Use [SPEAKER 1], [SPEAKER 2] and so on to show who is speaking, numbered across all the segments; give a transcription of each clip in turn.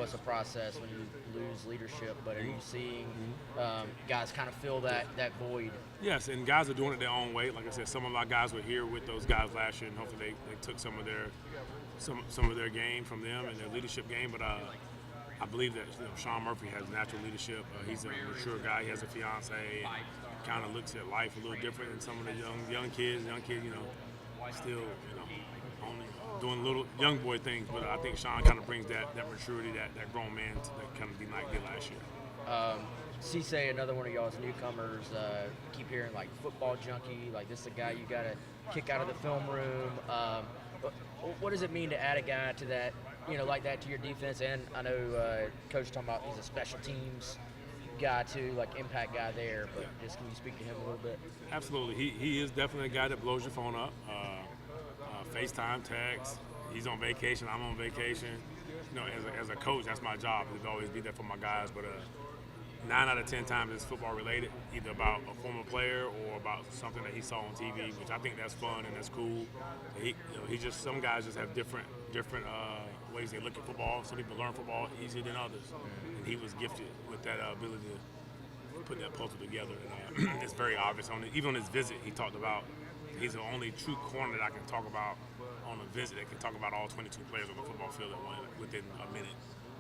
[SPEAKER 1] it's a process when you lose leadership, but are you seeing guys kind of fill that void?
[SPEAKER 2] Yes, and guys are doing it their own way. Like I said, some of our guys were here with those guys last year, and hopefully they took some of their game from them and their leadership game. But I believe that Sean Murphy has natural leadership. He's a mature guy. He has a fiance. Kind of looks at life a little different than some of the young kids, still only doing little young boy things. But I think Sean kind of brings that maturity, that grown man to that kind of be like did last year.
[SPEAKER 1] Cisse, another one of y'all's newcomers, keep hearing like football junkie, like this is a guy you got to kick out of the film room. What does it mean to add a guy to that, like that to your defense? And I know Coach talking about he's a special teams guy too, like impact guy there, but just can you speak to him a little bit?
[SPEAKER 2] Absolutely. He is definitely a guy that blows your phone up. FaceTime, text. He's on vacation. I'm on vacation. As a coach, that's my job, is to always be there for my guys. But 9 out of 10 times it's football related, either about a former player or about something that he saw on TV, which I think that's fun and that's cool. Some guys just have different ways they look at football. Some people learn football easier than others, and he was gifted with that ability to put that puzzle together. And it's very obvious even on his visit. He talked about he's the only true corner that I can talk about on a visit that can talk about all 22 players on the football field within a minute.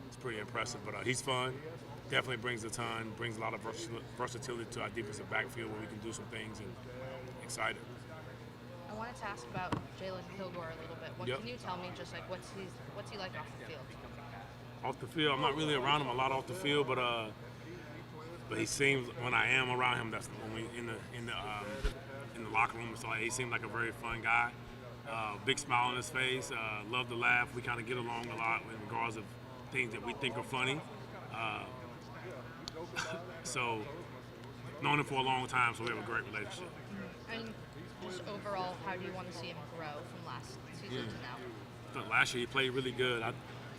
[SPEAKER 2] It's pretty impressive, but he's fun. Definitely brings a ton, brings a lot of versatility to our defensive backfield where we can do some things, and excited.
[SPEAKER 3] I wanted to ask about Jalen Kilgore a little bit. What can you tell me, just like what's he like off the field?
[SPEAKER 2] Off the field, I'm not really around him a lot off the field, but he seems, when I am around him, that's when we in the locker room. So he seems like a very fun guy. Big smile on his face. Love to laugh. We kind of get along a lot in regards of things that we think are funny. So known him for a long time, so we have a great relationship.
[SPEAKER 3] And just overall, how do you want to see him grow from last season to now?
[SPEAKER 2] Last year he played really good.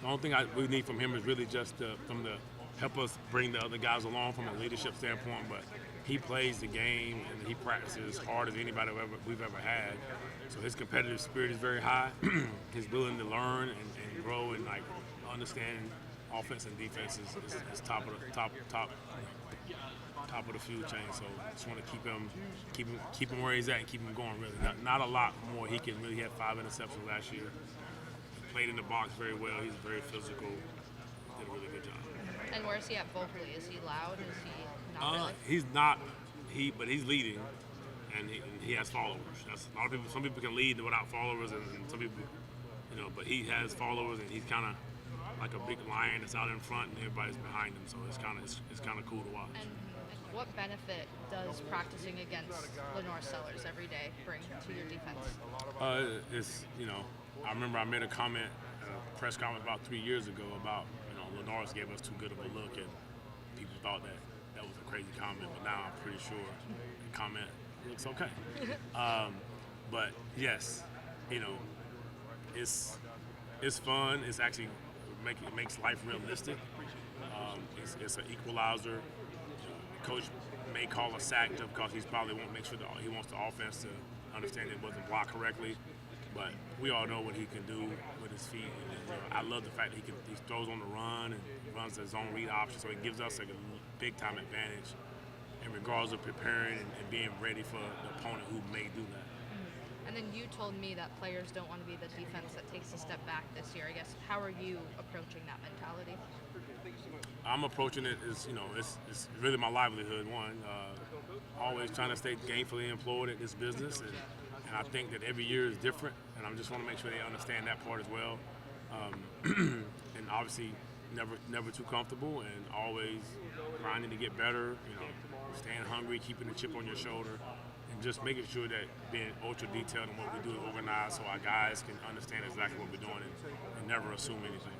[SPEAKER 2] The only thing we need from him is really just to help us bring the other guys along from a leadership standpoint. But he plays the game and he practices as hard as anybody we've ever had. So his competitive spirit is very high. He's willing to learn and grow and understand offense and defense is top of the food chain. So just want to keep him where he's at and keep him going. Really, not a lot more. He had 5 interceptions last year. He played in the box very well. He's very physical. Did a really good job.
[SPEAKER 3] And where is he at vocally? Is he loud? Is he not really?
[SPEAKER 2] He's not. But he's leading, and he has followers. That's a lot of people. Some people can lead without followers, and some people, But he has followers, and he's kind of like a big lion that's out in front, and everybody's behind him. So it's kind of cool to watch.
[SPEAKER 3] And what benefit does practicing against Lenore Sellers every day bring to your defense?
[SPEAKER 2] I remember I made a comment at a press conference about 3 years ago about Lenore's gave us too good of a look, and people thought that was a crazy comment, but now I'm pretty sure the comment looks okay. But yes, it's fun. It's actually it makes life realistic. It's an equalizer. Coach may call a sack just because he probably won't make sure that he wants the offense to understand it wasn't blocked correctly. But we all know what he can do with his feet. And, I love the fact that he throws on the run and runs the zone read option, so it gives us a big time advantage in regards of preparing and being ready for the opponent who may do that.
[SPEAKER 3] And then you told me that players don't want to be the defense that takes a step back this year. I guess, how are you approaching that mentality?
[SPEAKER 2] I'm approaching it as, it's really my livelihood, one. Always trying to stay gainfully employed at this business. And I think that every year is different, and I just want to make sure they understand that part as well. And obviously, never too comfortable, and always grinding to get better, staying hungry, keeping the chip on your shoulder, and just making sure that being ultra detailed in what we do is organized so our guys can understand exactly what we're doing and never assume anything.